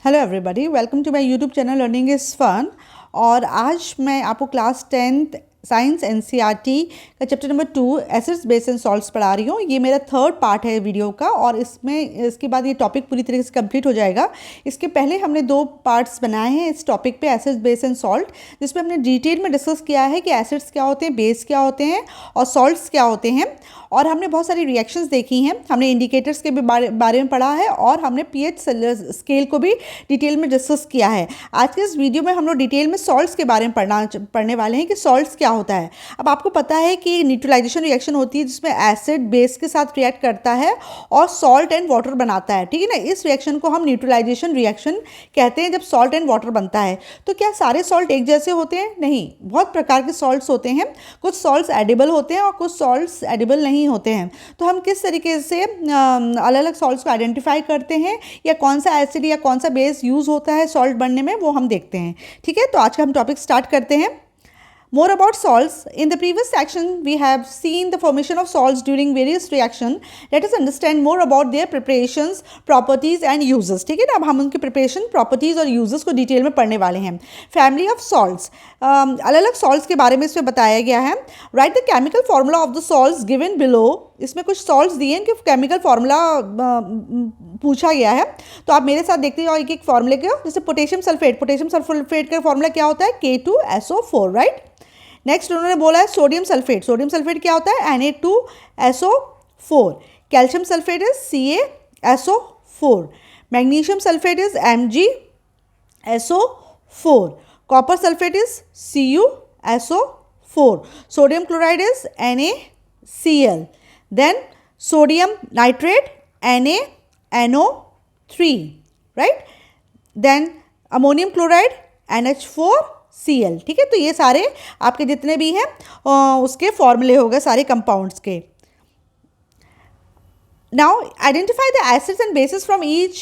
Hello everybody, welcome to my YouTube channel learning is fun. और आज मैं आपको क्लास 10th साइंस एनसीईआरटी का chapter number 2 acids base and salts पढ़ा रही हूँ। ये मेरा थर्ड पार्ट है वीडियो का और इसके बाद ये टॉपिक पूरी तरीके से कंप्लीट हो जाएगा। इसके पहले हमने 2 पार्ट्स बनाए हैं इस टॉपिक पे, एसिड्स बेस एंड सॉल्ट, जिसमें हमने डिटेल में डिस्कस किया है कि एसिड्स क्या होते हैं, बेस क्या होते हैं और सॉल्ट्स क्या होते हैं। और हमने बहुत सारी रिएक्शंस देखी हैं, हमने इंडिकेटर्स के भी बारे में पढ़ा है और हमने पीएच स्केल को भी डिटेल में डिस्कस किया है। आज के इस वीडियो में हम लोग डिटेल में सॉल्ट्स के बारे में पढ़ने वाले हैं कि सॉल्ट्स क्या होता है। अब आपको पता है कि न्यूट्रलाइजेशन रिएक्शन होती है जिसमें एसिड बेस के साथ रिएक्ट करता है और सॉल्ट एंड वाटर बनाता है, ठीक है ना। इस रिएक्शन को हम न्यूट्रलाइजेशन रिएक्शन कहते हैं जब सॉल्ट एंड वाटर बनता है। तो क्या सारे सॉल्ट एक जैसे होते हैं? नहीं, बहुत प्रकार के सॉल्ट्स होते हैं। कुछ सॉल्ट्स एडिबल होते हैं और कुछ सॉल्ट्स एडिबल नहीं होते हैं। तो हम किस तरीके से अलग अलग सॉल्ट्स को आइडेंटिफाई करते हैं या कौन सा एसिड या कौन सा बेस यूज़ होता है सॉल्ट बनने में, वो हम देखते हैं, ठीक है। तो आज का हम टॉपिक स्टार्ट करते हैं। More about salts. In the previous section, we have seen the formation of salts during various reactions. Let us understand more about their preparations, properties and uses. ठीक है ना, अब हम उनके preparation, properties और uses को डिटेल में पढ़ने वाले हैं। Family of salts. अलग अलग salts के बारे में इसमें बताया गया है। Write the chemical formula of the salts given below. इसमें कुछ सॉल्ट्स दिए हैं कि केमिकल फार्मूला पूछा गया है, तो आप मेरे साथ देखते जाओ एक एक फार्मूले के। जैसे पोटेशियम सल्फेट का फार्मूला क्या होता है? K2SO4, right. नेक्स्ट उन्होंने बोला है सोडियम सल्फेट क्या होता है? Na2SO4। Calcium sulphate is CaSO4। Magnesium sulphate is MgSO4। Copper sulphate is CuSO4। Sodium chloride is NaCl। Then sodium nitrate NaNO3, right. Then ammonium chloride NH4Cl, ठीक है। तो ये सारे आपके जितने भी हैं उसके फॉर्मूले हो गए सारे कंपाउंड्स के। Now identify the acids and bases from which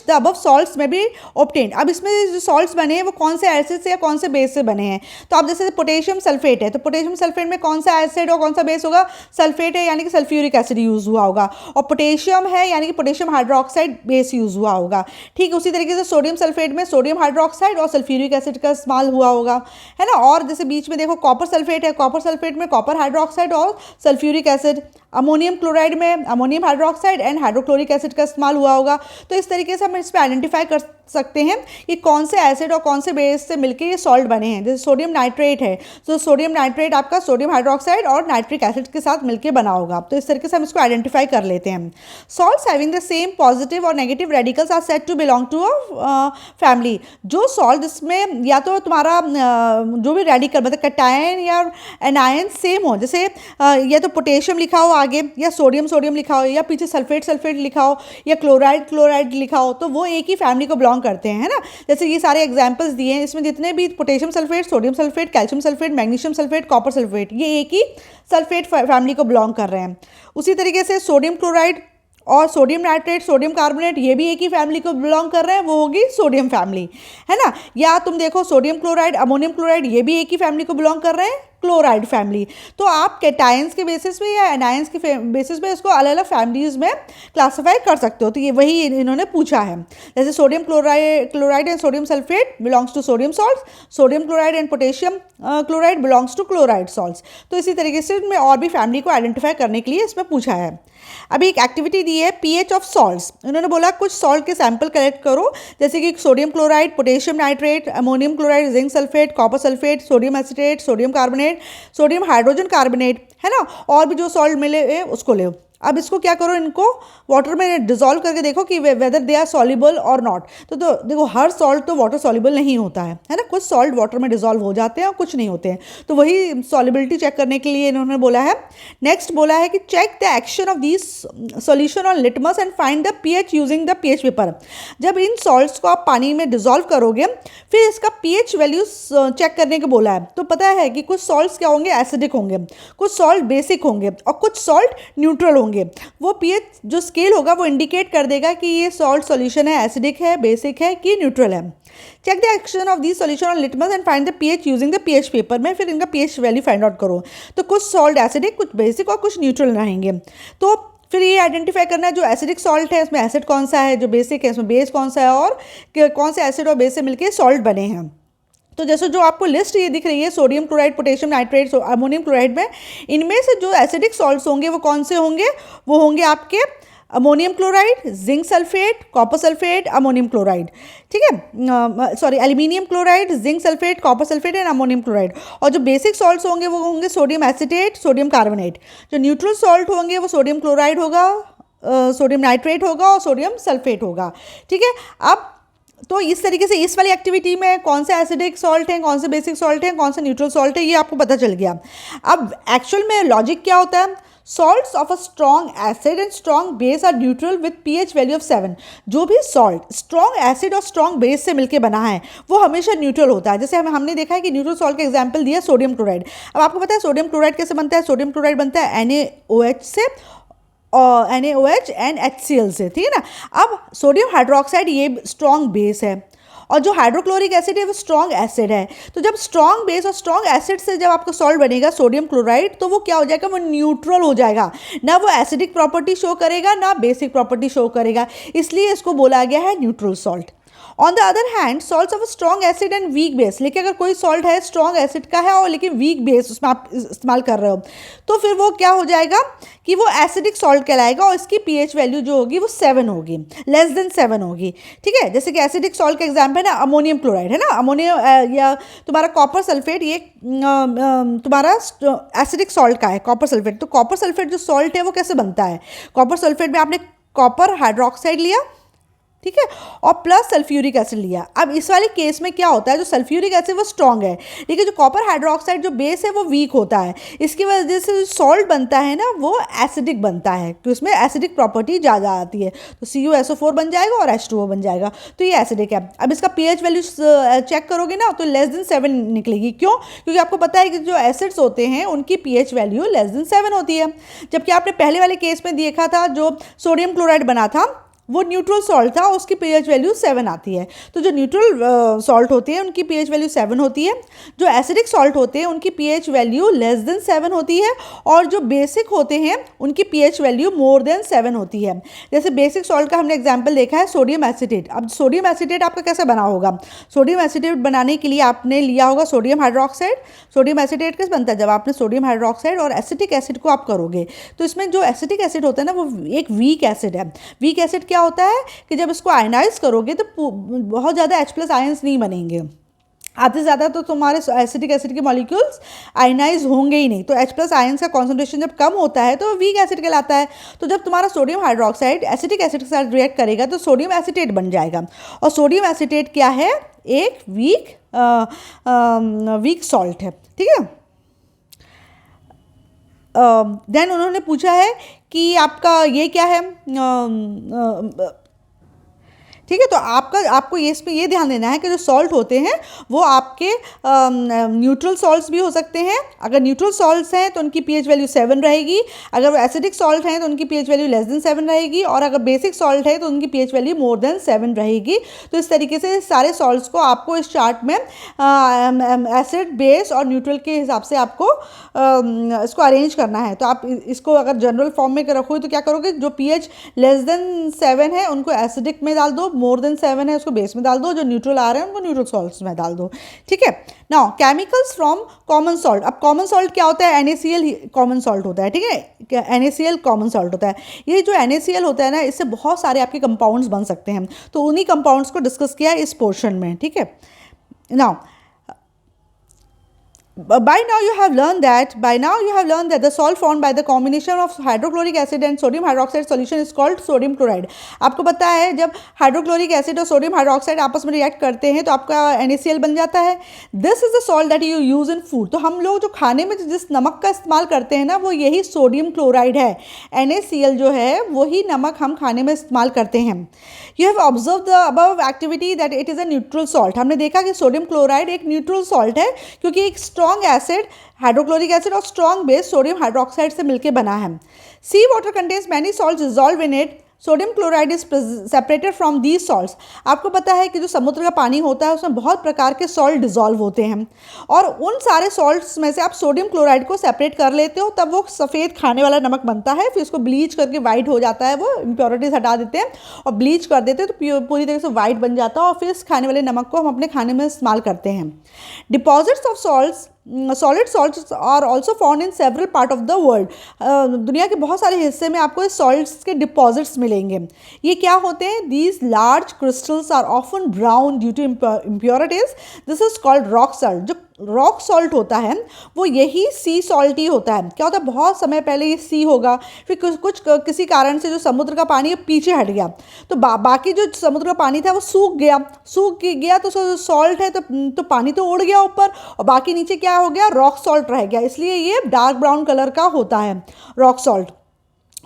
the above salts may be obtained. अब इसमें जो salts बने हैं वो कौन से एसिड से या कौन से बेस से बने हैं? तो आप जैसे पोटेशियम सल्फेट है, तो पोटेशियम सल्फेट में कौन सा एसिड और कौन सा बेस होगा? सल्फेट है, यानी कि सल्फ्यूरिक एसिड यूज़ हुआ होगा। और पोटेशियम है यानी कि पोटेशियम हाइड्रोक्साइड बेस यूज़ हुआ होगा, ठीक। उसी तरीके से सोडियम सल्फेट में सोडियम हाइड्रोक्साइड और सल्फ्यूरिक एसिड का इस्तेमाल हुआ होगा, है ना। और जैसे बीच में देखो कॉपर सल्फेट है, कॉपर सल्फेट में कॉपर हाइड्रोक्साइड और सल्फ्यूरिक एसिड। अमोनियम क्लोराइड में ammonium hydroxide and hydrochloric acid का इस्तेमाल हुआ होगा। तो इस तरीके से हम इस पर आइडेंटिफाई कर सकते हैं कि कौन से एसिड और कौन से बेस से मिलकर ये सॉल्ट बने हैं। जैसे सोडियम नाइट्रेट है, तो सोडियम नाइट्रेट आपका सोडियम हाइड्रोक्साइड और नाइट्रिक एसिड के साथ मिलकर बना होगा। तो इस तरीके से हम इसको आइडेंटिफाई कर लेते हैं। Salts having the same positive और negative radicals are said to belong to a family. जो सॉल्ट जिसमें या तो तुम्हारा जो भी रेडिकल मतलब कैटायन या एनायन सेम हो, जैसे या तो पोटेशियम लिखा हो आगे, या सोडियम लिखा हो, या पीछे सल्फेट लिखा हो, या क्लोराइड लिखा हो, तो वो एक ही फैमिली को बिलोंग करते हैं, है ना। जैसे ये सारे एग्जांपल्स दिए हैं, इसमें जितने भी potassium sulphate, sodium sulphate, calcium sulphate, magnesium sulphate, copper sulphate, ये एक ही सल्फेट फैमिली को बिलोंग कर रहे हैं। उसी तरीके से सोडियम क्लोराइड और सोडियम नाइट्रेट, सोडियम कार्बोनेट, ये भी एक ही फैमिली को बिलोंग कर रहे हैं, वो होगी सोडियम फैमिली, है ना। या तुम देखो सोडियम क्लोराइड, अमोनियम क्लोराइड, ये भी एक ही फैमिली को बिलोंग कर रहे हैं, क्लोराइड फैमिली। तो आप कैटायंस के बेसिस पे या एनायंस के बेसिस पे इसको अलग अलग फैमिलीज में क्लासिफाई कर सकते हो। तो ये वही इन्होंने पूछा है। जैसे sodium chloride and sodium sulphate belongs to sodium salts, sodium chloride and potassium chloride belongs to chloride salts. तो इसी तरीके से इसमें और भी फैमिली को आइडेंटिफाई करने के लिए इसमें पूछा है। अभी एक एक्टिविटी दी है पीएच ऑफ सॉल्ट्स। उन्होंने बोला कुछ सॉल्ट के सैंपल कलेक्ट करो, जैसे कि sodium chloride, potassium nitrate, ammonium chloride, zinc sulphate, copper sulphate, sodium acetate, sodium carbonate, sodium hydrogen carbonate, है ना। और भी जो सॉल्ट मिले उसको ले। अब इसको क्या करो, इनको वाटर में डिजोल्व करके देखो कि वेदर दे आर सॉल्युबल और नॉट। तो देखो हर सॉल्ट तो वाटर सॉल्युबल नहीं होता है ना। कुछ सॉल्ट वाटर में डिजोल्व हो जाते हैं और कुछ नहीं होते हैं। तो वही सॉल्युबिलिटी चेक करने के लिए इन्होंने बोला है। नेक्स्ट बोला है कि check the action of this solution on litmus and find the pH using the pH paper. जब इन सॉल्ट्स को आप पानी में डिजोल्व करोगे, फिर इसका पीएच वैल्यू चेक करने को बोला है। तो पता है कि कुछ सॉल्ट्स क्या होंगे, एसिडिक होंगे, कुछ सॉल्ट बेसिक होंगे और कुछ सॉल्ट न्यूट्रल होंगे। वो पीएच जो स्केल होगा वो इंडिकेट कर देगा कि ये सॉल्ट सॉल्यूशन है, एसिडिक है, बेसिक है कि न्यूट्रल है। Check the action of this solution on litmus and find the pH using the pH paper में फिर इनका पीएच वैल्यू फाइंड आउट करो। तो कुछ सॉल्ट एसिडिक, कुछ बेसिक और कुछ न्यूट्रल रहेंगे। तो फिर ये आइडेंटिफाई करना है जो एसिडिक सॉल्ट है इसमें एसिड कौन सा है, जो बेसिक है इसमें बेस कौन सा है, और कौन से एसिड और बेस से मिलके सॉल्ट बने हैं। तो जैसे जो आपको लिस्ट ये दिख रही है sodium chloride, potassium nitrate, ammonium chloride में, इनमें से जो एसिडिक सॉल्ट्स होंगे वो कौन से होंगे, वो होंगे आपके ammonium chloride, zinc sulphate, copper sulphate, ammonium chloride, ठीक है, sorry aluminium chloride, zinc sulphate, copper sulphate and ammonium chloride. और जो बेसिक सॉल्ट्स होंगे वो होंगे सोडियम एसिटेट, सोडियम कार्बोनेट। जो न्यूट्रल सॉल्ट होंगे वो सोडियम क्लोराइड होगा, सोडियम नाइट्रेट होगा और सोडियम सल्फेट होगा, ठीक है। अब तो इस तरीके से इस वाली एक्टिविटी में कौन से एसिडिक सॉल्ट हैं, कौन से बेसिक सॉल्ट हैं, कौन से न्यूट्रल सॉल्ट है, ये आपको पता चल गया। अब एक्चुअल में लॉजिक क्या होता है, salts of a strong acid and strong base are neutral with pH value of 7। जो भी सॉल्ट स्ट्रॉन्ग एसिड और स्ट्रॉन्ग बेस से मिलकर बना है वो हमेशा न्यूट्रल होता है। जैसे हमने देखा है कि न्यूट्रल सॉल्ट का एग्जाम्पल दिया सोडियम क्लोराइड। अब आपको पता है सोडियम क्लोराइड कैसे बनता है, सोडियम क्लोराइड बनता है NaOH से, और NaOH एंड HCl से, ठीक है ना। अब सोडियम हाइड्रोक्साइड ये स्ट्रॉन्ग बेस है और जो हाइड्रोक्लोरिक एसिड है वो स्ट्रॉन्ग एसिड है। तो जब स्ट्रॉन्ग बेस और स्ट्रॉन्ग एसिड से जब आपका सॉल्ट बनेगा सोडियम क्लोराइड, तो वो क्या हो जाएगा, वो न्यूट्रल हो जाएगा, ना वो एसिडिक प्रॉपर्टी शो करेगा ना बेसिक प्रॉपर्टी शो करेगा, इसलिए इसको बोला गया है neutral salt. On the other hand salts of strong acid and weak base, लेकिन अगर कोई सॉल्ट है स्ट्रॉन्ग एसिड का है और लेकिन वीक बेस उसमें आप इस्तेमाल कर रहे हो, तो फिर वो क्या हो जाएगा कि वो एसिडिक सॉल्ट कहलाएगा और इसकी पीएच वैल्यू जो होगी वो 7 होगी, लेस देन 7 होगी, ठीक है। जैसे कि एसिडिक सॉल्ट का एग्जाम्पल है ना अमोनियम क्लोराइड, है ना, अमोनियम या तुम्हारा कॉपर सल्फेट, ये तुम्हारा एसिडिक सॉल्ट का है कॉपर सल्फेट। तो कॉपर सल्फेट जो सॉल्ट है वो कैसे बनता है, कॉपर सल्फेट में आपने कॉपर हाइड्रोक्साइड लिया, ठीक है, और प्लस सल्फ्यूरिक एसिड लिया। अब इस वाले केस में क्या होता है, जो सल्फ्यूरिक एसिड वो स्ट्रॉन्ग है, लेकिन जो कॉपर हाइड्रोक्साइड जो बेस है वो वीक होता है, इसकी वजह से जो सॉल्ट बनता है ना वो एसिडिक बनता है, तो इसमें एसिडिक प्रॉपर्टी ज़्यादा आती है, तो CuSO4 बन जाएगा और H2O बन जाएगा, तो ये एसिडिक है। अब इसका pH वैल्यू चेक करोगे ना तो लेस देन 7 निकलेगी। क्यों, क्योंकि आपको पता है कि जो एसिड्स होते हैं उनकी pH वैल्यू लेस देन 7 होती है, जबकि आपने पहले वाले केस में देखा था जो सोडियम क्लोराइड बना था वो न्यूट्रल सॉल्ट था, उसकी pH वैल्यू 7 आती है। तो जो न्यूट्रल सॉल्ट होते हैं उनकी pH वैल्यू 7 होती है, जो एसिडिक सॉल्ट होते हैं उनकी pH वैल्यू लेस देन 7 होती है, और जो बेसिक होते हैं उनकी pH वैल्यू मोर देन 7 होती है। जैसे बेसिक सॉल्ट का हमने एग्जाम्पल देखा है सोडियम एसिटेट। अब सोडियम एसिटेट आपका कैसे बना होगा, सोडियम एसिटेट बनाने के लिए आपने लिया होगा सोडियम हाइड्रोक्साइड। सोडियम एसिटेट कैसे बनता है, जब आपने सोडियम हाइड्रोक्साइड और एसिटिक एसिड को आप करोगे, तो इसमें जो एसिटिक एसिड होता है ना वो एक वीक एसिड है। वीक एसिड क्या होता है कि जब इसको आयनाइज करोगे तो बहुत ज़्यादा H+ आयंस नहीं बनेंगे, आधे से ज़्यादा तो तुम्हारे एसिटिक एसिड के मॉलिक्यूल्स आयनाइज होंगे ही नहीं, तो H+ आयंस का कॉन्सेंट्रेशन जब कम होता है तो वीक एसिड कहलाता है। तो जब तुम्हारा सोडियम हाइड्रोक्साइड एसिटिक एसिड के साथ रिएक्ट करेगा तो सोडियम एसिटेट बन जाएगा, और सोडियम एसिटेट क्या है, एक वीक सॉल्ट है, ठीक है। देन उन्होंने पूछा है कि आपका ये क्या है, ठीक है। तो आपको ये इसमें ये ध्यान देना है कि जो सॉल्ट होते हैं वो आपके न्यूट्रल सॉल्ट्स भी हो सकते हैं। अगर न्यूट्रल सॉल्ट्स हैं तो उनकी pH वैल्यू 7 रहेगी, अगर वो एसिडिक सॉल्ट हैं तो उनकी pH वैल्यू लेस देन 7 रहेगी, और अगर बेसिक सॉल्ट है तो उनकी pH वैल्यू मोर देन 7 रहेगी। तो इस तरीके से सारे सॉल्ट्स को आपको इस चार्ट में एसिड, बेस और न्यूट्रल के हिसाब से आपको इसको अरेंज करना है। तो आप इसको अगर जनरल फॉर्म में रखोगे तो क्या करोगे, जो pH लेस देन 7 है उनको एसिडिक में डाल दो, मोर देन 7 है उसको बेस में डाल दो, जो न्यूट्रल आ रहे हैं उनको न्यूट्रल सॉल्ट्स में डाल दो, ठीक है। Now chemicals from common salt. अब कॉमन सॉल्ट क्या होता है, NaCl कॉमन सॉल्ट होता है, ठीक है, NaCl कॉमन सॉल्ट होता है। ये जो NaCl होता है ना, इससे बहुत सारे आपके कंपाउंड्स बन सकते हैं, तो उन्हीं कंपाउंड्स को डिस्कस किया है इस पोर्शन में, ठीक है। Now by now you have learned that the salt formed by the combination of hydrochloric acid and sodium hydroxide solution is called sodium chloride। आपको पता है जब हाइड्रोक्लोरिक एसिड और सोडियम हाइड्रोक्साइड आपस में रिएक्ट करते हैं तो आपका NaCl बन जाता है। This is the salt that you use in food. तो हम लोग जो खाने में जिस नमक का इस्तेमाल करते हैं ना वो यही सोडियम क्लोराइड है। NaCl जो है वही नमक हम खाने में इस्तेमाल करते हैं। You have observe the above activity that it is a neutral salt. हमने देखा कि सोडियम क्लोराइड एक न्यूट्रल सॉल्ट है क्योंकि एक स्ट्रॉन्ग एसिड हाइड्रोक्लोरिक एसिड और स्ट्रॉन्ग बेस सोडियम हाइड्रोक्साइड से मिलकर बना है। Sea water contains many salts dissolve in it sodium chloride is separated from these salts. आपको पता है कि जो समुद्र का पानी होता है उसमें बहुत प्रकार के सॉल्ट डिजॉल्व होते हैं, और उन सारे सॉल्ट्स में से आप सोडियम क्लोराइड को सेपरेट कर लेते हो, तब वो सफ़ेद खाने वाला नमक बनता है। फिर उसको ब्लीच करके वाइट हो जाता है, वो इम्प्योरिटीज हटा देते हैं और ब्लीच कर देते हैं तो पूरी तरह से वाइट बन जाता है, और फिर इस खाने वाले नमक को हम अपने खाने में इस्तेमाल करते हैं। Deposits of salts solid salts are also found in several part of the world. दुनिया के बहुत सारे हिस्से में आपको इस सॉल्ट्स के डिपॉजिट्स मिलेंगे। ये क्या होते हैं? These large crystals are often brown due to impurities. This is called rock salt. जो रॉक सॉल्ट होता है वो यही सी सॉल्ट ही होता है। क्या होता है, बहुत समय पहले ये सी होगा, फिर कुछ किसी कारण से जो समुद्र का पानी है पीछे हट गया, तो बाकी जो समुद्र का पानी था वो सूख गया तो सॉल्ट है तो पानी तो उड़ गया ऊपर, और बाकी नीचे क्या हो गया, रॉक सॉल्ट रह गया। इसलिए ये डार्क ब्राउन कलर का होता है रॉक सॉल्ट।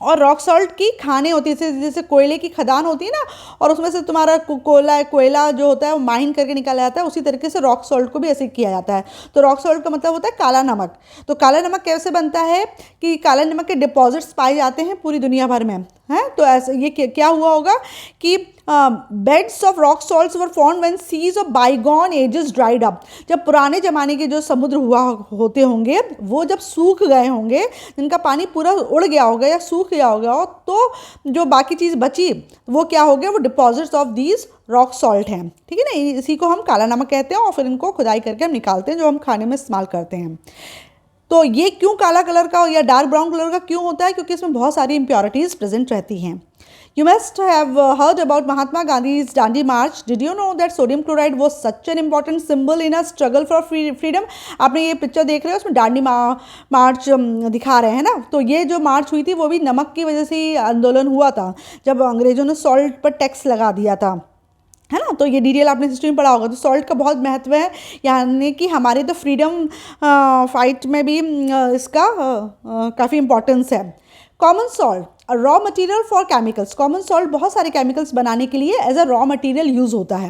और रॉक सॉल्ट की खानें होती है, जैसे कोयले की खदान होती है ना, और उसमें से तुम्हारा कोयला जो होता है वो माइन करके निकाला जाता है, उसी तरीके से रॉक सॉल्ट को भी ऐसे किया जाता है। तो रॉक सॉल्ट का मतलब होता है काला नमक। तो काला नमक कैसे बनता है कि काला नमक के डिपॉजिट्स पाए जाते हैं पूरी दुनिया भर में, हैं। तो ऐसे ये क्या हुआ होगा कि beds of rock salts were found when seas of bygone ages dried up. जब पुराने ज़माने के जो समुद्र हुआ होते होंगे वो जब सूख गए होंगे, जिनका पानी पूरा उड़ गया होगा या सूख गया होगा, तो जो बाकी चीज़ बची वो क्या हो गया, वो deposits of these rock salt हैं। ठीक है ना, इसी को हम काला नमक कहते हैं, और फिर इनको खुदाई करके हम निकालते हैं, जो हम खाने में इस्तेमाल करते हैं। तो ये क्यों काला कलर का या डार्क ब्राउन कलर का क्यों होता है? क्योंकि इसमें बहुत सारी इम्प्योरिटीज़ प्रेजेंट रहती हैं। You must have heard about Mahatma Gandhi's Dandi March. Did you know that sodium chloride was such an important symbol in a struggle for freedom? आपने ये पिक्चर देख रहे हो, उसमें डांडी मार्च दिखा रहे हैं ना। तो ये जो मार्च हुई थी वो भी नमक की वजह से ही आंदोलन हुआ था, जब अंग्रेजों ने सॉल्ट पर टैक्स लगा दिया था, है ना। तो ये डिटेल आपने हिस्ट्री में पढ़ा होगा। तो सॉल्ट का बहुत महत्व है, यानी कि हमारे तो फ्रीडम फाइट में भी इसका काफ़ी इम्पोर्टेंस है। Common salt raw material for chemicals. Common salt बहुत सारे केमिकल्स बनाने के लिए as a raw material use होता है।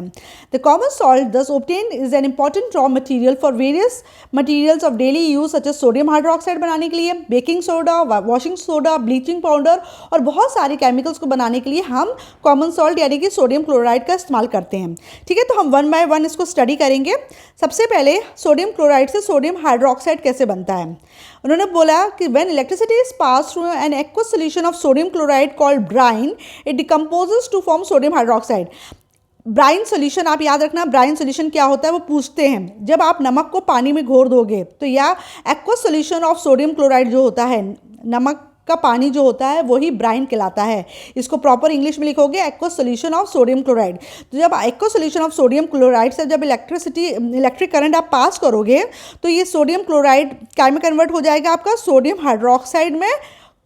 The common salt thus obtain is an important raw material for various materials of daily use, such as sodium hydroxide बनाने के लिए, baking soda, washing soda, bleaching powder, और बहुत सारे chemicals को बनाने के लिए हम कॉमन सॉल्ट यानी कि सोडियम क्लोराइड का इस्तेमाल करते हैं। ठीक है, तो हम वन बाय वन इसको स्टडी करेंगे। सबसे पहले सोडियम क्लोराइड से सोडियम हाइड्रोक्साइड कैसे बनता है। उन्होंने बोला कि when electricity is pass through an aqueous solution of sodium chloride called brine, it decomposes to form sodium hydroxide. Brine solution, आप याद रखना ब्राइन सोल्यूशन क्या होता है, वो पूछते हैं जब आप नमक को पानी में घोर दोगे तो, या aqueous solution of sodium chloride जो होता है, नमक का पानी जो होता है वही ब्राइन कहलाता है। इसको प्रॉपर इंग्लिश में लिखोगे aqueous solution of sodium chloride. तो जब aqueous solution of sodium chloride से जब इलेक्ट्रिक करंट आप पास करोगे तो ये सोडियम क्लोराइड क्या में कन्वर्ट हो जाएगा, आपका सोडियम हाइड्रोक्साइड में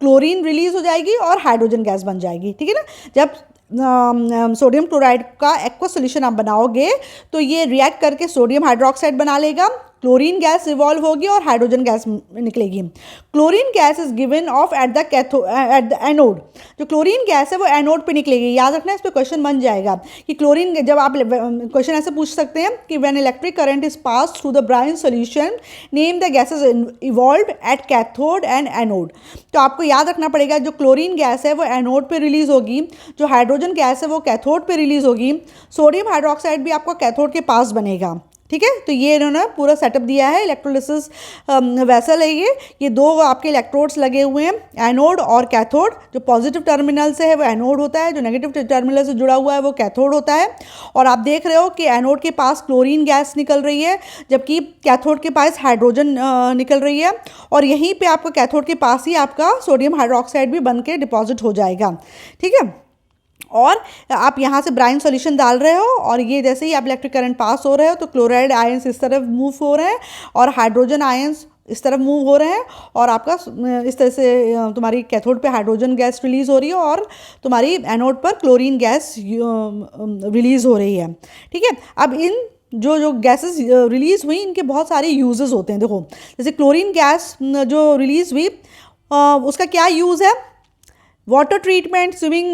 क्लोरीन रिलीज हो जाएगी और हाइड्रोजन गैस बन जाएगी। ठीक है ना, जब सोडियम क्लोराइड का एक्वस सॉल्यूशन आप बनाओगे तो ये रिएक्ट करके सोडियम हाइड्रोक्साइड बना लेगा, क्लोरीन गैस इवॉल्व होगी और हाइड्रोजन गैस निकलेगी। Chlorine gas is given of at the anode. जो क्लोरीन गैस है वो एनोड पे निकलेगी। याद रखना, इस पर क्वेश्चन बन जाएगा कि क्लोरीन, जब आप क्वेश्चन ऐसे पूछ सकते हैं कि when electric current is pass through the brine solution, name the gases evolve at cathode and anode. तो आपको याद रखना पड़ेगा, जो क्लोरीन गैस है वो एनोड पे रिलीज होगी, जो हाइड्रोजन गैस है वो कैथोड पे रिलीज होगी, सोडियम हाइड्रोक्साइड भी आपको कैथोड के पास बनेगा। ठीक है, तो ये इन्होंने पूरा सेटअप दिया है। इलेक्ट्रोलिसिस वेसल है ये दो आपके इलेक्ट्रोड्स लगे हुए हैं, एनोड और कैथोड। जो पॉजिटिव टर्मिनल से है वो एनोड होता है, जो नेगेटिव टर्मिनल से जुड़ा हुआ है वो कैथोड होता है। और आप देख रहे हो कि एनोड के पास क्लोरीन गैस निकल रही है, जबकि कैथोड के पास हाइड्रोजन निकल रही है, और यहीं पर आपका कैथोड के पास ही आपका सोडियम हाइड्रोक्साइड भी बन के डिपॉजिट हो जाएगा। ठीक है, और आप यहाँ से ब्राइन सॉल्यूशन डाल रहे हो, और ये जैसे ही आप इलेक्ट्रिक करंट पास हो रहे हो तो क्लोराइड आयंस इस तरफ मूव हो रहे हैं और हाइड्रोजन आयंस इस तरफ मूव हो रहे हैं, और आपका इस तरह से तुम्हारी कैथोड पे हाइड्रोजन गैस रिलीज़ हो रही है और तुम्हारी एनोड पर क्लोरीन गैस रिलीज़ हो रही है। ठीक है, अब इन जो गैसेस रिलीज़ हुई इनके बहुत सारे यूजेस होते हैं। देखो, जैसे क्लोरीन गैस जो रिलीज़ हुई उसका क्या यूज़ है, water treatment, swimming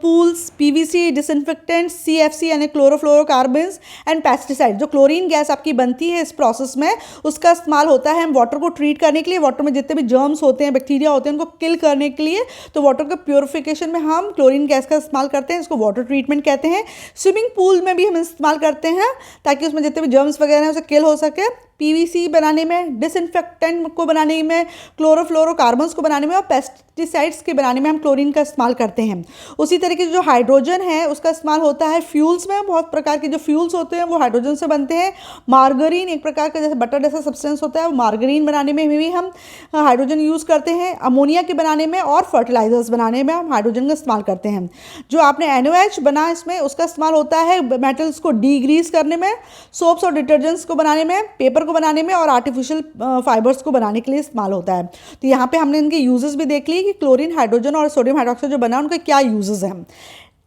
pools, PVC disinfectants, CFC यानी क्लोरोफ्लोरोकार्बन्स एंड पेस्टिसाइड। जो क्लोरीन गैस आपकी बनती है इस प्रोसेस में, उसका इस्तेमाल होता है हम वाटर को ट्रीट करने के लिए, वाटर में जितने भी जर्म्स होते हैं, बैक्टीरिया होते हैं, उनको किल करने के लिए। तो वाटर के प्योरिफिकेशन में हम क्लोरीन गैस का इस्तेमाल करते हैं, इसको वाटर ट्रीटमेंट कहते हैं। स्विमिंग पूल में भी हम इस्तेमाल करते हैं ताकि उसमें जितने भी जर्म्स वगैरह हैं उसे किल हो सके। पीवीसी बनाने में, डिसइंफेक्टेंट को बनाने में, क्लोरोफ्लोरोकार्बन्स को बनाने में और पेस्टिसाइड्स के बनाने में हम क्लोरीन का इस्तेमाल करते हैं। उसी तरीके से जो हाइड्रोजन है उसका इस्तेमाल होता है फ्यूल्स में। बहुत प्रकार के जो फ्यूल्स होते हैं वो हाइड्रोजन से बनते हैं। मार्गरीन एक प्रकार का जैसे बटर जैसा सब्सटेंस होता है, वो मार्गरीन बनाने में भी हम हाइड्रोजन यूज़ करते हैं। अमोनिया के बनाने में और फर्टिलाइजर्स बनाने में हम हाइड्रोजन का इस्तेमाल करते हैं। जो आपने NaOH बना इसमें, उसका इस्तेमाल होता है मेटल्स को डीग्रीस करने में, सोप्स और डिटर्जेंट्स को बनाने में, पेपर को बनाने में और आर्टिफिशियल फाइबर्स को बनाने के लिए इस्तेमाल होता है। तो यहाँ पे हमने इनके यूजेस भी देख लिए कि क्लोरीन, हाइड्रोजन और सोडियम हाइड्रोक्साइड जो बना उनके क्या यूजेस हैं।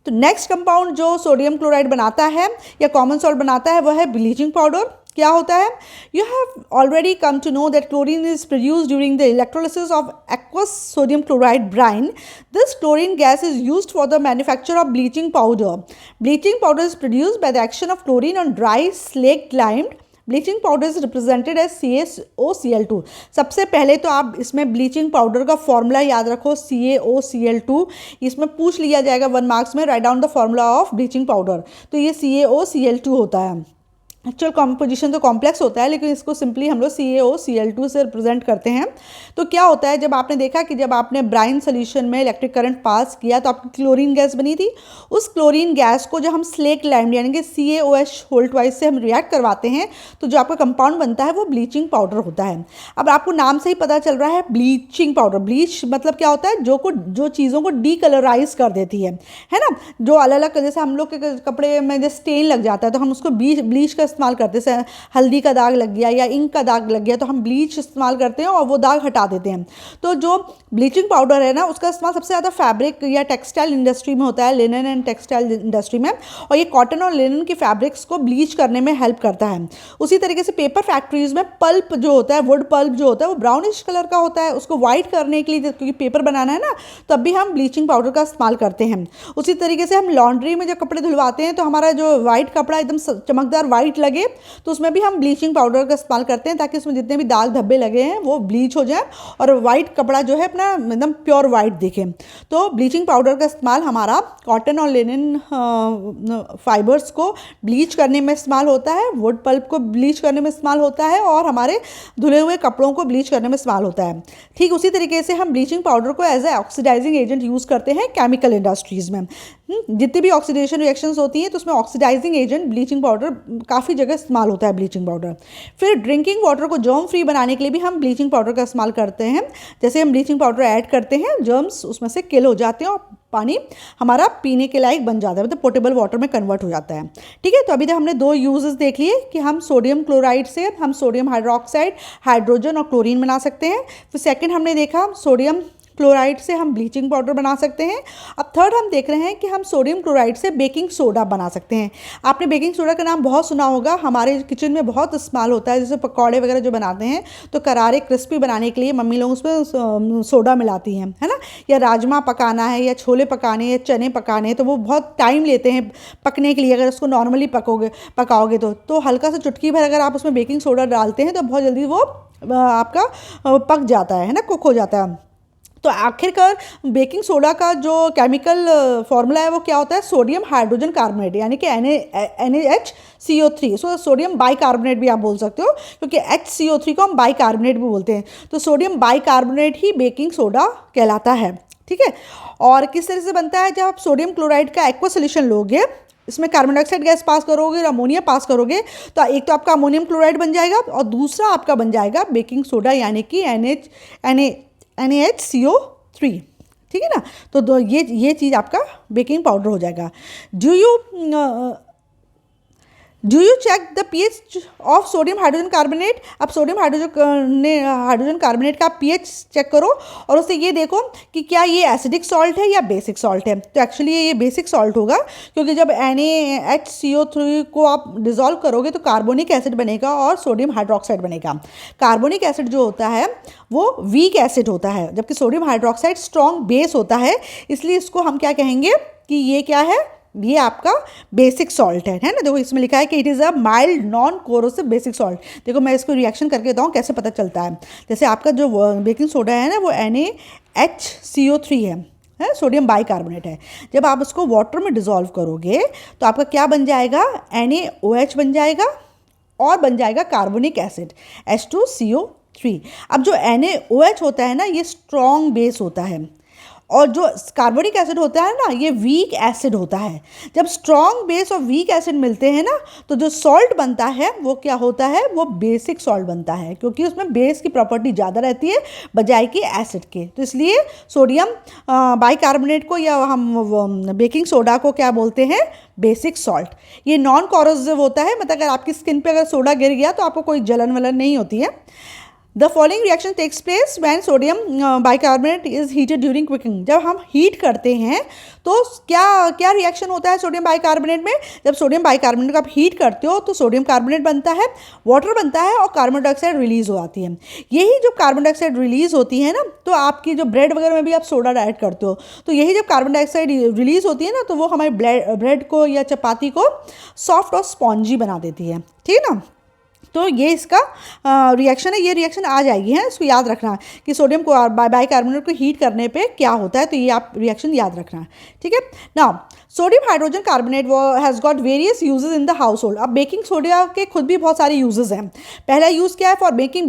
तो नेक्स्ट कंपाउंड जो सोडियम क्लोराइड बनाता है या कॉमन सॉल्ट बनाता है वह है ब्लीचिंग पाउडर। क्या होता है? You have already come to know that chlorine is produced during the electrolysis of aqueous sodium chloride brine. This chlorine gas is used for the manufacture of bleaching powder. Bleaching powder is produced by the action of chlorine on dry slaked lime. Bleaching powder is represented as CaOCl2। सबसे पहले तो आप इसमें bleaching powder का formula याद रखो, CaOCl2। इसमें पूछ लिया जाएगा 1 मार्क्स में, write down the formula of bleaching powder. तो ये CaOCl2 होता है। एक्चुअल कॉम्पोजिशन तो कॉम्प्लेक्स होता है, लेकिन इसको सिंपली हम लोग CaOCl2 से रिप्रेजेंट करते हैं। तो क्या होता है, जब आपने देखा कि जब आपने ब्राइन सोल्यूशन में इलेक्ट्रिक करंट पास किया तो आपकी क्लोरीन गैस बनी थी। उस क्लोरीन गैस को जब हम स्लेक लाइम यानी कि CaOH से हम रिएक्ट करवाते हैं तो जो आपका कंपाउंड बनता है वो ब्लीचिंग पाउडर होता है। अब आपको नाम से ही पता चल रहा है ब्लीचिंग पाउडर। ब्लीच मतलब क्या होता है? जो चीज़ों को डीकलराइज कर देती है ना। जो अलग अलग, जैसे हम लोग के कपड़े में जैसे स्टेन लग जाता है तो हम उसको ब्लीच का इस्तेमाल करते हैं। हल्दी का दाग लग गया या इंक का दाग लग गया तो हम ब्लीच इस्तेमाल करते हैं और वो दाग हटा देते हैं। तो जो ब्लीचिंग पाउडर है ना, उसका इस्तेमाल सबसे ज़्यादा फैब्रिक या टेक्सटाइल इंडस्ट्री में होता है, लिनन एंड टेक्सटाइल इंडस्ट्री में। और ये कॉटन और लिनन की फैब्रिक्स को ब्लीच करने में हेल्प करता है। उसी तरीके से पेपर फैक्ट्रीज में पल्प जो होता है, वुड पल्प जो होता है, वो ब्राउनिश कलर का होता है। उसको वाइट करने के लिए, क्योंकि पेपर बनाना है ना, तब भी हम ब्लीचिंग पाउडर का इस्तेमाल करते हैं। उसी तरीके से हम लॉन्ड्री में जब कपड़े धुलवाते हैं तो हमारा जो वाइट कपड़ा एकदम चमकदार वाइट लगे तो उसमें भी हम ब्लीचिंग पाउडर का इस्तेमाल करते हैं ताकि उसमें जितने भी दाग धब्बे लगे हैं वो ब्लीच हो जाए और वाइट कपड़ा जो है अपना एकदम प्योर वाइट दिखे। तो ब्लीचिंग पाउडर का इस्तेमाल हमारा कॉटन और लिनन फाइबर्स को ब्लीच करने में इस्तेमाल होता है, वुड पल्प को ब्लीच करने में इस्तेमाल होता है और हमारे धुले हुए कपड़ों को ब्लीच करने में इस्तेमाल होता है। ठीक उसी तरीके से हम ब्लीचिंग पाउडर को as a oxidising agent use करते हैं केमिकल इंडस्ट्रीज़ में। जितनी भी ऑक्सीडेशन रिएक्शंस होती हैं तो उसमें ऑक्सीडाइजिंग एजेंट ब्लीचिंग पाउडर काफ़ी जगह इस्तेमाल होता है ब्लीचिंग पाउडर। फिर ड्रिंकिंग वाटर को जर्म फ्री बनाने के लिए भी हम ब्लीचिंग पाउडर का इस्तेमाल करते हैं। जैसे हम ब्लीचिंग पाउडर ऐड करते हैं, जर्म्स उसमें से किल हो जाते हैं और पानी हमारा पीने के लायक बन जाता है, मतलब पोर्टेबल वाटर में कन्वर्ट हो जाता है। ठीक है, तो अभी तक हमने 2 यूजेस देख लिए कि हम सोडियम क्लोराइड से हम सोडियम हाइड्रोक्साइड, हाइड्रोजन और क्लोरीन बना सकते हैं। फिर सेकेंड हमने देखा सोडियम क्लोराइड से हम ब्लीचिंग पाउडर बना सकते हैं। अब थर्ड हम देख रहे हैं कि हम सोडियम क्लोराइड से बेकिंग सोडा बना सकते हैं। आपने बेकिंग सोडा का नाम बहुत सुना होगा, हमारे किचन में बहुत इस्तेमाल होता है। जैसे पकौड़े वगैरह जो बनाते हैं तो करारे क्रिस्पी बनाने के लिए मम्मी लोग उसमें सोडा मिलाती हैं, है ना। या राजमा पकाना है या छोले पकाने या चने पकाने हैं तो वो बहुत टाइम लेते हैं पकने के लिए। अगर उसको नॉर्मली पकाओगे तो हल्का सा चुटकी भर अगर आप उसमें बेकिंग सोडा डालते हैं तो बहुत जल्दी वो आपका पक जाता है ना, कुक हो जाता है। तो आखिरकार बेकिंग सोडा का जो केमिकल फॉर्मूला है वो क्या होता है? सोडियम हाइड्रोजन कार्बोनेट यानी कि NaHCO3। सो सोडियम बाइकार्बोनेट भी आप बोल सकते हो, क्योंकि HCO3 को हम बाइकार्बोनेट भी बोलते हैं। तो सोडियम बाइकार्बोनेट ही बेकिंग सोडा कहलाता है। ठीक है, और किस तरह से बनता है? जब आप सोडियम क्लोराइड का एक्वा सोल्यूशन लोगे, इसमें कार्बन डाइऑक्साइड गैस पास करोगे और अमोनिया पास करोगे तो एक तो आपका अमोनियम क्लोराइड बन जाएगा और दूसरा आपका बन जाएगा बेकिंग सोडा यानी कि NaHCO3। ठीक है ना। तो ये चीज़ आपका बेकिंग पाउडर हो जाएगा। Do you check the pH of sodium hydrogen carbonate? अब सोडियम हाइड्रोजन कार्बोनेट का pH चेक करो और उससे ये देखो कि क्या ये एसिडिक सॉल्ट है या बेसिक सॉल्ट है। तो एक्चुअली ये बेसिक सॉल्ट होगा, क्योंकि जब NaHCO3 को आप डिजोल्व करोगे तो कार्बोनिक एसिड बनेगा और सोडियम हाइड्रोक्साइड बनेगा। कार्बोनिक एसिड जो होता है वो वीक एसिड होता है, जबकि सोडियम हाइड्रोक्साइड स्ट्रॉन्ग बेस होता है, इसलिए इसको हम क्या कहेंगे कि ये क्या है, ये आपका बेसिक सॉल्ट है ना। देखो इसमें लिखा है कि it is a mild non corrosive basic salt. देखो मैं इसको रिएक्शन करके बताऊँ कैसे पता चलता है। जैसे आपका जो बेकिंग सोडा है ना वो NaHCO3 है, सोडियम बाइकार्बोनेट है। जब आप उसको वाटर में डिजोल्व करोगे तो आपका क्या बन जाएगा, NaOH बन जाएगा और बन जाएगा कार्बोनिक एसिड H2CO3। अब जो NaOH होता है ना ये स्ट्रॉन्ग बेस होता है, और जो कार्बोनिक एसिड होता है ना ये वीक एसिड होता है। जब स्ट्रॉन्ग बेस और वीक एसिड मिलते हैं ना तो जो सॉल्ट बनता है वो क्या होता है, वो बेसिक सॉल्ट बनता है, क्योंकि उसमें बेस की प्रॉपर्टी ज़्यादा रहती है बजाय कि एसिड के। तो इसलिए सोडियम बाइकार्बोनेट को या हम बेकिंग सोडा को क्या बोलते हैं, बेसिक सॉल्ट। ये नॉन कोरोसिव होता है, मतलब अगर आपकी स्किन पे अगर सोडा गिर गया तो आपको कोई जलन वलन नहीं होती है। The following reaction takes place when sodium bicarbonate is heated during cooking। जब हम हीट करते हैं तो क्या रिएक्शन होता है सोडियम बाइकार्बोनेट में। जब सोडियम बाइकार्बोनेट को आप हीट करते हो तो सोडियम कार्बोनेट बनता है, वाटर बनता है और कार्बन डाइऑक्साइड रिलीज हो आती है। यही जब कार्बन डाइऑक्साइड रिलीज होती है ना तो आपकी जो ब्रेड वगैरह में भी आप सोडा ऐड करते हो, तो यही जब कार्बन डाइऑक्साइड रिलीज होती है ना तो वो हमारी ब्रेड को या चपाती को सॉफ्ट और स्पॉन्जी बना देती है, ठीक है ना। तो ये इसका रिएक्शन है, ये रिएक्शन आ जाएगी है, इसको याद रखना कि सोडियम को बाइकार्बोनेट को हीट करने पे क्या होता है, तो ये आप रिएक्शन याद रखना, ठीक है। नाउ सोडियम हाइड्रोजन कार्बोनेट वो has got various uses in the house hold. अब बेकिंग सोडा के खुद भी बहुत सारे यूजेस हैं। पहला यूज़ क्या है, फॉर मेकिंग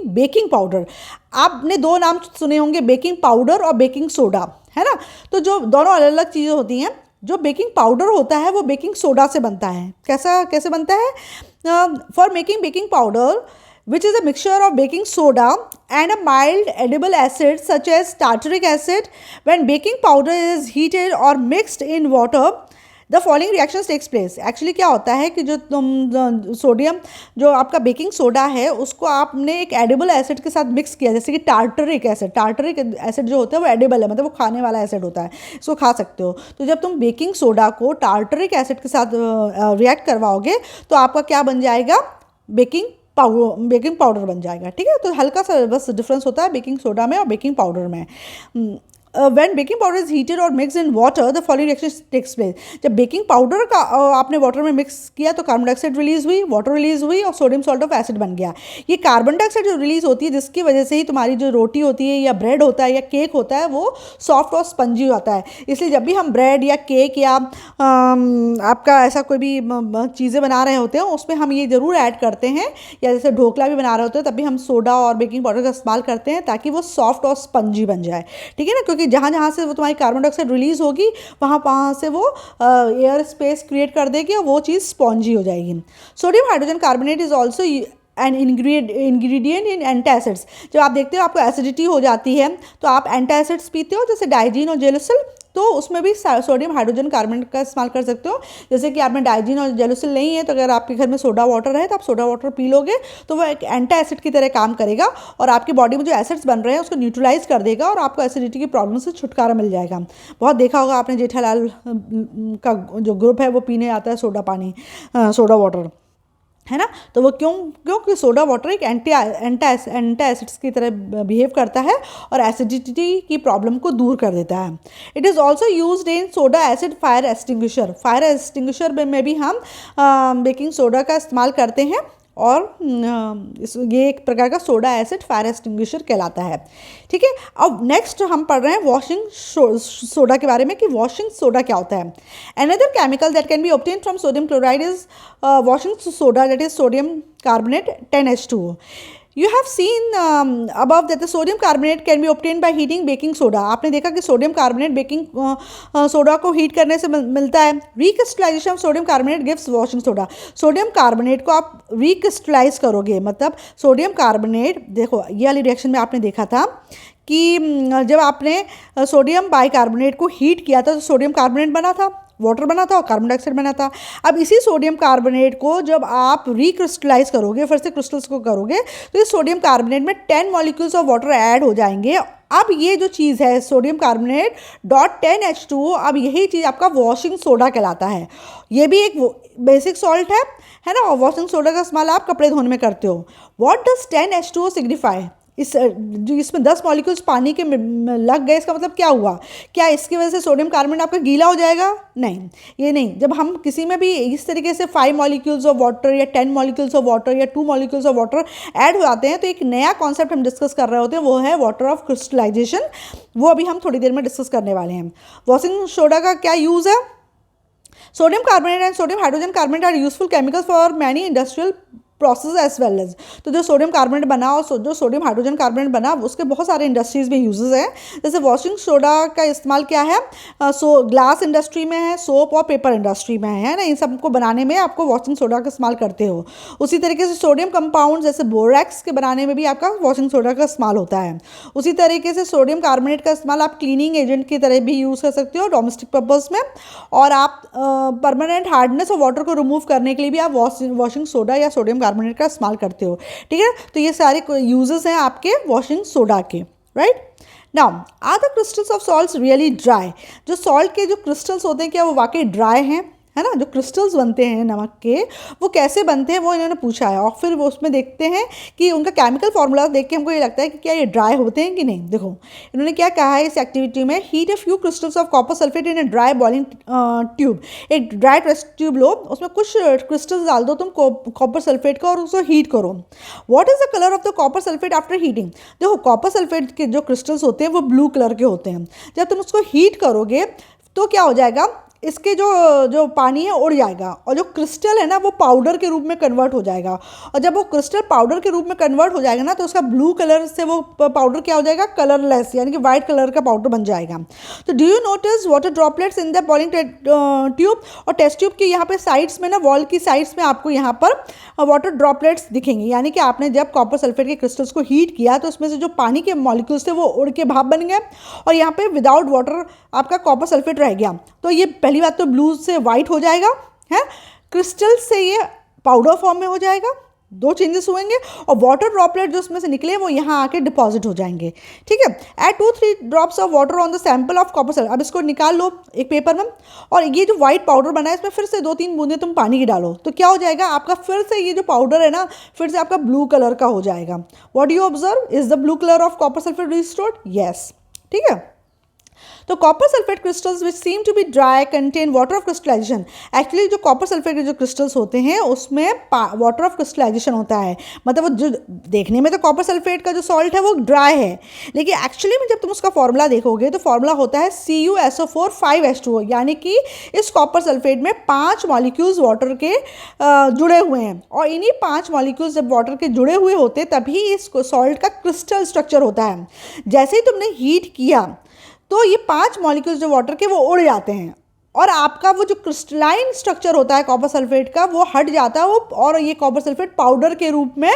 बेकिंग पाउडर। आपने दो नाम सुने होंगे, बेकिंग पाउडर और बेकिंग सोडा, है ना। तो जो दोनों अलग अलग चीज़ें होती हैं, जो बेकिंग पाउडर होता है वो बेकिंग सोडा से बनता है। कैसे बनता है, for making baking powder which is a mixture of baking soda and a mild edible acid such as tartaric acid. When baking powder is heated or mixed in water, the following reactions takes place। Actually क्या होता है कि जो sodium जो आपका baking soda है उसको आपने एक एडिबल एसिड के साथ मिक्स किया, जैसे कि टार्टरिक एसिड जो होता है वो एडिबल है, मतलब वो खाने वाला एसिड होता है, इसको खा सकते हो। तो जब तुम बेकिंग सोडा को टार्टरिक एसिड के साथ रिएक्ट करवाओगे तो आपका क्या बन जाएगा, बेकिंग पाउडर बन जाएगा, ठीक है। तो हल्का सा बस डिफरेंस होता है बेकिंग सोडा में और बेकिंग पाउडर में। when baking powder is heated or mixed in water, the following reaction takes place। जब बेकिंग पाउडर का आपने वाटर में मिक्स किया तो कार्बन डाइऑक्साइड रिलीज हुई, वाटर रिलीज हुई और सोडियम सॉल्ट ऑफ एसिड बन गया। ये कार्बन डाइऑक्साइड जो रिलीज होती है जिसकी वजह से ही तुम्हारी जो रोटी होती है या ब्रेड होता है या केक होता है वो सॉफ्ट और स्पंजी होता है। इसलिए जब भी हम ब्रेड या केक या आपका ऐसा कोई भी चीज़ें बना रहे होते हैं उसमें हम ये ज़रूर ऐड करते हैं, या जैसे ढोकला भी बना रहे होते हैं तब भी हम सोडा और बेकिंग पाउडर का इस्तेमाल करते हैं ताकि वो सॉफ्ट और स्पंजी बन जाए, ठीक है ना। क्योंकि जहाँ से वो तुम्हारी कार्बन डाइऑक्साइड रिलीज होगी वहाँ से वो एयर स्पेस क्रिएट कर देगी और वो चीज़ स्पॉन्जी हो जाएगी। Sodium hydrogen carbonate is also an ingredient in antacids. जब आप देखते हो आपको एसिडिटी हो जाती है तो आप एंटासिड्स पीते हो, जैसे डाइजीन और जेलुसिल, तो उसमें भी सोडियम हाइड्रोजन कार्बोनेट का इस्तेमाल कर सकते हो। जैसे कि आपने डाइजीन और जेलुसिल नहीं है तो अगर आपके घर में सोडा वाटर है तो आप सोडा वाटर पी लोगे तो वो एक एंटी एसिड की तरह काम करेगा और आपकी बॉडी में जो एसिड्स बन रहे हैं उसको न्यूट्रलाइज कर देगा और आपको एसिडिटी की प्रॉब्लम से छुटकारा मिल जाएगा। बहुत देखा होगा आपने जेठालाल का जो ग्रुप है वो पीने आता है सोडा वाटर, है ना। तो वो क्योंकि सोडा वाटर एक एंटी एसिड्स की तरह बिहेव करता है और एसिडिटी की प्रॉब्लम को दूर कर देता है। It is also used in soda acid fire extinguisher में भी हम बेकिंग सोडा का इस्तेमाल करते हैं और ये एक प्रकार का सोडा एसिड फायर एक्सटिंग्विशर कहलाता है, ठीक है। अब नेक्स्ट हम पढ़ रहे हैं वॉशिंग सोडा के बारे में कि वॉशिंग सोडा क्या होता है। Another chemical that can be obtain from sodium chloride is washing soda, that is sodium carbonate 10H2O। You have seen above that the sodium carbonate can be obtained by heating baking soda। आपने देखा कि sodium carbonate baking soda को heat करने से मिलता है। Recrystallisation of sodium carbonate gives washing soda. Sodium carbonate को आप रिक्रिस्टलाइज करोगे, मतलब सोडियम कार्बोनेट, देखो ये वाली रिएक्शन में आपने देखा था कि जब आपने सोडियम बाइकार्बोनेट को हीट किया था तो सोडियम कार्बोनेट बना था, वाटर बना था और कार्बन डाइऑक्साइड बना था। अब इसी सोडियम कार्बोनेट को जब आप रिक्रिस्टलाइज करोगे, फिर से क्रिस्टल्स को करोगे, तो इस सोडियम कार्बोनेट में 10 मॉलिक्यूल्स ऑफ वाटर ऐड हो जाएंगे। अब ये जो चीज़ है सोडियम कार्बोनेट डॉट 10H2O, अब यही चीज़ आपका वॉशिंग सोडा कहलाता है। ये भी एक बेसिक सॉल्ट है ना, और वॉशिंग सोडा का इस्तेमाल आप कपड़े धोने में करते हो। What does 10H2O signify? जो इसमें 10 मॉलिक्यूल्स पानी के लग गए, इसका मतलब क्या हुआ? क्या इसकी वजह से सोडियम कार्बोनेट आपका गीला हो जाएगा? नहीं, ये नहीं। जब हम किसी में भी इस तरीके से 5 मॉलिक्यूल्स ऑफ वाटर या 10 मॉलिक्यूल्स ऑफ वाटर या 2 मॉलिक्यूल्स ऑफ वाटर ऐड हो जाते हैं, तो एक नया कॉन्सेप्ट हम डिस्कस कर रहे होते हैं, वो है वाटर ऑफ क्रिस्टलाइजेशन। वो अभी हम थोड़ी देर में डिस्कस करने वाले हैं। वॉशिंग सोडा का क्या यूज़ है? Sodium carbonate and sodium hydrogen carbonate are useful chemicals for many industrial process as well as. तो जो सोडियम कार्बोनेट बना और जो सोडियम हाइड्रोजन कार्बोनेट बना, उसके बहुत सारे इंडस्ट्रीज में यूजेस हैं। जैसे वॉशिंग सोडा का इस्तेमाल क्या है, ग्लास इंडस्ट्री में है, सोप और पेपर इंडस्ट्री में है ना, इन सबको बनाने में आपको वॉशिंग सोडा का इस्तेमाल करते हो। उसी तरीके से सोडियम कंपाउंड जैसे बोरैक्स के बनाने में भी आपका वॉशिंग सोडा का इस्तेमाल होता है। उसी तरीके से सोडियम कार्बोनेट का इस्तेमाल आप क्लीनिंग एजेंट की तरह भी यूज़ कर सकते हो डोमेस्टिक पर्पज़ में, और आप परमानेंट हार्डनेस और वाटर को रिमूव करने के लिए भी आप वॉशिंग सोडा या सोडियम कार्बोनेट का इस्तेमाल करते हो। ठीक है, तो ये सारे यूजेस हैं आपके वॉशिंग सोडा के, right. Now are the crystals of salts really dry? जो सॉल्ट के जो क्रिस्टल्स होते हैं, क्या वो वाकई ड्राई हैं, है ना? जो क्रिस्टल्स बनते हैं नमक के, वो कैसे बनते हैं, वो इन्होंने पूछा है। और फिर वो उसमें देखते हैं कि उनका केमिकल फार्मूला देख के हमको ये लगता है कि क्या ये ड्राई होते हैं कि नहीं। देखो इन्होंने क्या कहा है इस एक्टिविटी में, heat a few crystals of copper sulphate in a dry boiling tube. एक ड्राई टेस्ट ट्यूब लो, उसमें कुछ क्रिस्टल्स डाल दो तुम कॉपर सल्फेट का, और उसको हीट करो। What is the colour of the copper sulphate after heating? देखो कॉपर सल्फेट के जो क्रिस्टल्स होते हैं वो ब्लू कलर के होते हैं। जब तुम उसको हीट करोगे तो क्या हो जाएगा, इसके जो पानी है उड़ जाएगा, और जो क्रिस्टल है ना वो पाउडर के रूप में कन्वर्ट हो जाएगा। और जब वो क्रिस्टल पाउडर के रूप में कन्वर्ट हो जाएगा ना, तो उसका ब्लू कलर से वो पाउडर क्या हो जाएगा, कलरलेस, यानी कि वाइट कलर का पाउडर बन जाएगा। तो do you notice water droplets in the boiling tube? और टेस्ट ट्यूब के यहाँ पे साइड्स में ना, वॉल की साइड्स में आपको यहाँ पर वाटर ड्रॉपलेट्स दिखेंगे, यानी कि आपने जब कॉपर सल्फेट के क्रिस्टल्स को हीट किया तो उसमें से जो पानी के मॉलिक्यूल्स थे वो उड़ के भाप बन गए, और यहाँ पे विदाउट वाटर आपका कॉपर सल्फेट रह गया। तो ये पहली बात तो ब्लू से वाइट हो जाएगा, है, क्रिस्टल से ये पाउडर फॉर्म में हो जाएगा, 2 चेंजेस होंगे, और वाटर ड्रॉपलेट जो उसमें से निकले वो यहाँ आके डिपॉजिट हो जाएंगे। ठीक है, add 2-3 drops of water on the sample of copper sulphate. अब इसको निकाल लो एक पेपर में, और ये जो व्हाइट पाउडर बना है इसमें फिर से 2-3 बूंदे तुम पानी की डालो, तो क्या हो जाएगा आपका, फिर से ये जो पाउडर है ना फिर से आपका ब्लू कलर का हो जाएगा। What do you observe, is the blue colour of copper sulphate restored? Yes. ठीक है, तो copper sulphate crystals which seem to be dry contain water of crystallisation. Actually जो कॉपर सल्फेट के जो क्रिस्टल्स होते हैं उसमें वाटर ऑफ क्रिस्टलाइजेशन होता है, मतलब वो जो देखने में तो कॉपर सल्फेट का जो सॉल्ट है वो ड्राई है, लेकिन एक्चुअली में जब तुम उसका फॉर्मूला देखोगे तो फॉर्मूला होता है CuSO4 5H2O, यानी कि इस कॉपर सल्फेट में 5 मॉलिक्यूल्स वाटर के जुड़े हुए हैं, और इन्हीं 5 मॉलिक्यूल्स जब वाटर के जुड़े हुए होते तभी इस सॉल्ट का क्रिस्टल स्ट्रक्चर होता है। जैसे ही तुमने हीट किया तो ये 5 मॉलिक्यूल्स जो वाटर के वो उड़ जाते हैं, और आपका वो जो क्रिस्टलाइन स्ट्रक्चर होता है कॉपर सल्फेट का वो हट जाता है, वो और ये कॉपर सल्फेट पाउडर के रूप में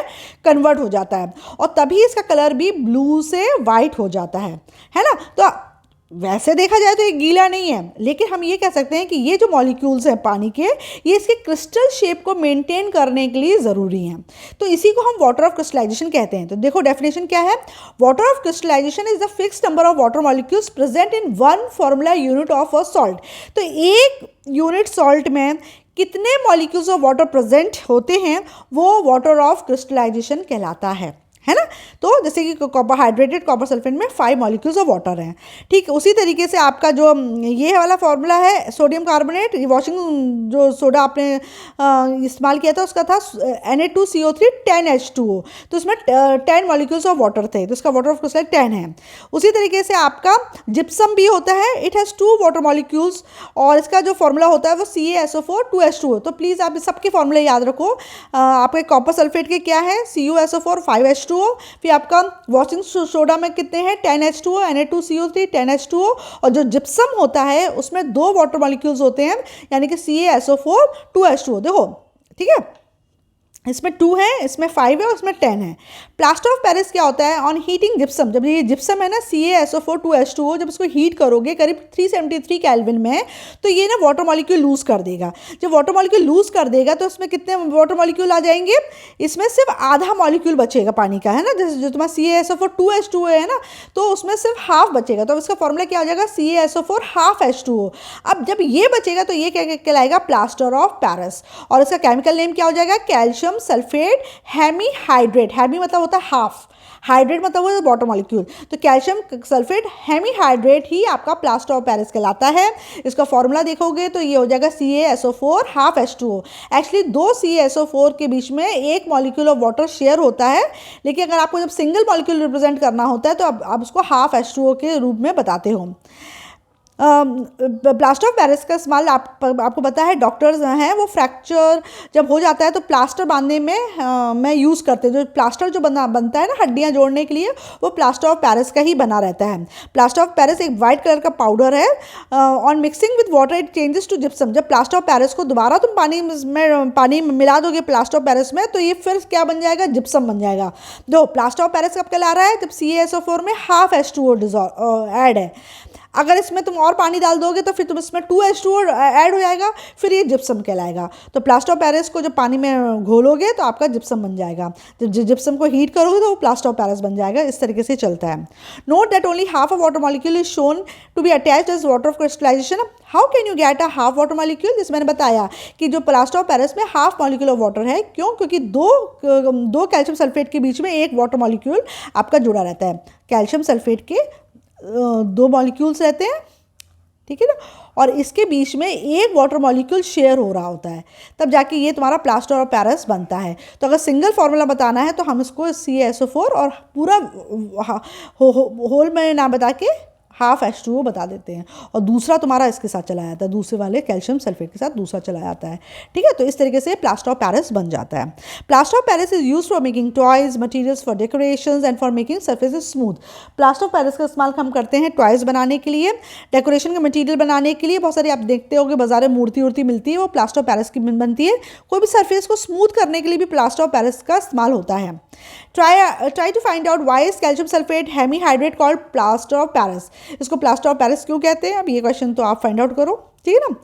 कन्वर्ट हो जाता है, और तभी इसका कलर भी ब्लू से वाइट हो जाता है ना। तो वैसे देखा जाए तो ये गीला नहीं है, लेकिन हम ये कह सकते हैं कि ये जो मॉलिक्यूल्स हैं पानी के, ये इसके क्रिस्टल शेप को मेंटेन करने के लिए ज़रूरी हैं। तो इसी को हम वाटर ऑफ क्रिस्टलाइजेशन कहते हैं। तो देखो डेफिनेशन क्या है, water of crystallisation is the fixed number of water molecules present in 1 formula unit of a salt. तो एक यूनिट सॉल्ट में कितने मॉलिक्यूल्स ऑफ वाटर प्रेजेंट होते हैं वो वाटर ऑफ क्रिस्टलाइजेशन कहलाता है ना। तो जैसे कि हाइड्रेटेड कॉपर सल्फेट में 5 मॉलिक्यूल्स ऑफ वाटर हैं। ठीक, उसी तरीके से आपका जो ये वाला फॉर्मूला है सोडियम कार्बोनेट, वॉशिंग जो सोडा आपने इस्तेमाल किया था उसका था Na2CO3 10H2O, तो उसमें 10 मॉलिक्यूल्स ऑफ वाटर थे, तो उसका वाटर ऑफ क्रिस्टल 10 है। उसी तरीके से आपका जिप्सम भी होता है, इट हैज़ 2 वाटर मॉलिक्यूल्स, और इसका जो फॉर्मूला होता है वो CaSO4 2H2O। तो प्लीज़ आप सबके फॉर्मूले याद रखो। आपके कॉपर सल्फेट के क्या है, CuSO4 5H2O, फिर आपका वॉशिंग सोडा में कितने हैं 10H2O, Na2CO3 10H2O, और जो जिप्सम होता है उसमें 2 वाटर मॉलिक्यूल्स होते हैं, यानी कि CaSO4 2H2O। देखो ठीक है, इसमें 2 है, इसमें 5 है और इसमें 10 है। प्लास्टर ऑफ पेरिस क्या होता है? ऑन हीटिंग जिप्सम, जब ये जिप्सम है ना CaSO4 2H2O, जब इसको हीट करोगे करीब 373 केल्विन में, तो ये ना वाटर मॉलिक्यूल लूज कर देगा। जब वाटर मॉलिक्यूल लूज कर देगा तो इसमें कितने वाटर मॉलिक्यूल आ जाएंगे? इसमें सिर्फ आधा मॉलिक्यूल बचेगा पानी का, है ना। जैसे जो तुम्हारा CaSO4 2H2O है ना, तो उसमें सिर्फ हाफ बचेगा। तो इसका फॉर्मूला क्या हो जाएगा? CaSO4 half H2O। अब जब ये बचेगा तो ये क्या कहलाएगा? Plaster of Paris. और इसका केमिकल नेम क्या हो जाएगा? Calcium sulphate hemihydrate. हेमी मतलब होता है हाफ, हाइड्रेट मतलब वो वाटर मॉलिक्यूल। तो कैल्शियम सल्फेट हेमीहाइड्रेट ही आपका प्लास्टर ऑफ पेरिस कहलाता है। इसका फॉर्मूला देखोगे तो ये हो जाएगा CaSO4 half H2O। Actually 2 CaSO4 के बीच में एक मॉलिक्यूल ऑफ वाटर शेयर होता है, लेकिन अगर आपको जब सिंगल मॉलिक्यूल रिप्रेजेंट करना होता है तो आप उसको हाफ H2O के रूप में बताते हो। प्लास्टर ऑफ पेरिस का इस्तेमाल आपको पता है, डॉक्टर्स हैं वो फ्रैक्चर जब हो जाता है तो प्लास्टर बांधने में यूज़ करते हैं। जो प्लास्टर जो बनता है ना हड्डियाँ जोड़ने के लिए, वो प्लास्टर ऑफ पेरिस का ही बना रहता है। प्लास्टर ऑफ पेरिस एक वाइट कलर का पाउडर है। On mixing with water it changes to gypsum. जब प्लास्टर ऑफ पेरिस को दोबारा तुम पानी में मिला दोगे प्लास्टर ऑफ पेरिस में, तो ये फिर क्या बन जाएगा? जिप्सम बन जाएगा। जो प्लास्टर ऑफ पेरिस कब कहला रहा है? जब CaSO4 में हाफ H2O ऐड है। अगर इसमें तुम और पानी डाल दोगे तो फिर तुम इसमें 2H2O ऐड हो जाएगा, फिर ये जिप्सम कहलाएगा। तो प्लास्टर ऑफ पेरिस को जब पानी में घोलोगे तो आपका जिप्सम बन जाएगा। जब जिप्सम को हीट करोगे तो वो प्लास्टर ऑफ पेरिस बन जाएगा। इस तरीके से चलता है। Note that only half a water molecule is shown to be attached as water of crystallisation. How can you get a half water molecule? जिस मैंने बताया कि जो प्लास्टर ऑफ पेरिस में हाफ मॉलिक्यूल ऑफ वाटर है। क्यों? क्योंकि दो कैल्शियम सल्फेट के बीच में एक वाटर मॉलिक्यूल आपका जुड़ा रहता है। कैल्शियम सल्फेट के 2 मॉलिक्यूल्स रहते हैं, ठीक है ना, और इसके बीच में एक वाटर मॉलिक्यूल शेयर हो रहा होता है, तब जाके ये तुम्हारा प्लास्टर ऑफ पेरिस बनता है। तो अगर सिंगल फार्मूला बताना है तो हम इसको CaSO4 और पूरा होल में ना बता के हाफ H2O बता देते हैं, और दूसरा तुम्हारा इसके साथ चला जाता है, दूसरे वाले कैल्शियम सल्फेट के साथ दूसरा चला जाता है। ठीक है, तो इस तरीके से प्लास्टर ऑफ पेरिस बन जाता है। Plaster of Paris is use for making toys, materials for decorations and for making surfaces smooth. Plaster of Paris का इस्तेमाल हम करते हैं टॉयज बनाने के लिए, डेकोरेशन का मटीरियल बनाने के लिए। बहुत सारी आप देखते होगे बाजार में मूर्ति उर्ति मिलती है, वो प्लास्टर ऑफ पेरिस की बनती है। कोई भी सरफेस को स्मूथ करने के लिए भी प्लास्टर ऑफ पेरिस का इस्तेमाल होता है। Try to find out why is calcium sulphate hemihydrate called plaster of Paris. इसको प्लास्टर ऑफ पेरिस क्यों कहते हैं? अब ये क्वेश्चन तो आप फाइंड आउट करो, ठीक है ना।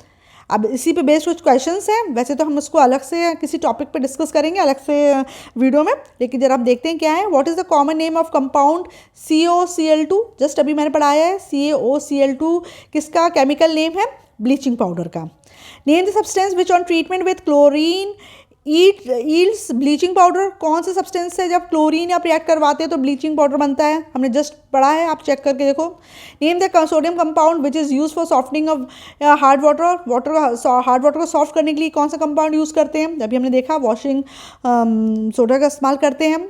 अब इसी पे बेस्ड कुछ क्वेश्चंस हैं। वैसे तो हम इसको अलग से किसी टॉपिक पे डिस्कस करेंगे अलग से वीडियो में, लेकिन जरा आप देखते हैं क्या है। What is the common name of compound COCl2? Just अभी मैंने पढ़ाया है CaOCl2 किसका केमिकल नेम है? ब्लीचिंग पाउडर का। Name the substance which on treatment with chlorine yields bleaching powder. कौन सा सब्सटेंस है जब क्लोरीन आप रिएक्ट करवाते हैं तो ब्लीचिंग पाउडर बनता है? हमने जस्ट पढ़ा है, आप चेक करके देखो। Name the sodium compound which is use for softening of hard water. Hard water को सॉफ्ट करने के लिए कौन सा कंपाउंड यूज़ करते हैं? अभी हमने देखा वॉशिंग सोडा का इस्तेमाल करते हैं हम।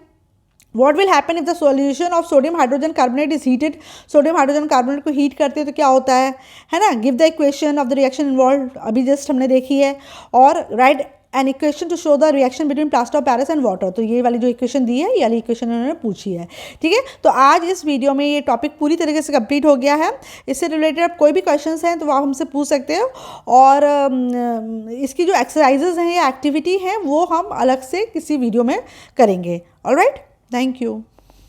What will happen if the solution of sodium hydrogen carbonate is heated? Sodium hydrogen carbonate को हीट करते हैं तो क्या होता है ना। Give the equation of the reaction involve, अभी जस्ट हमने देखी है। और right an equation two show the reaction between plaster of Paris and water. तो ये वाली जो इक्वेशन दी है, ये वाली इक्वेशन उन्होंने पूछी है, ठीक है। तो आज इस वीडियो में ये टॉपिक पूरी तरीके से कंप्लीट हो गया है। इससे रिलेटेड आप कोई भी क्वेश्चंस हैं तो आप हमसे पूछ सकते हो, और इसकी जो एक्सरसाइजेज हैं या एक्टिविटी हैं वो हम अलग से किसी वीडियो में करेंगे। Alright, thank you.